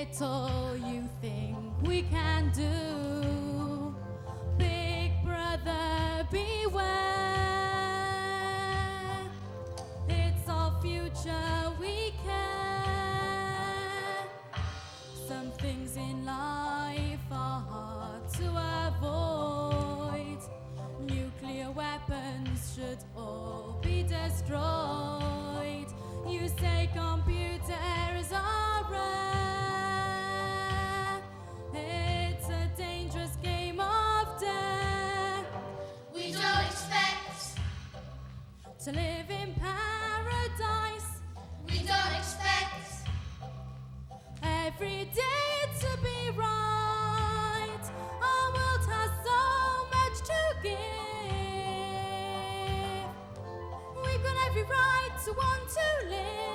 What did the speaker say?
little you think we can do. Big brother, beware. It's our future we care. Some things in life are hard to avoid. Nuclear weapons should all be destroyed. You say computers are rare. It's a dangerous game of death. We don't expect to live in paradise. We don't expect every day to be right. Our world has so much to give. We've got every right to want to live.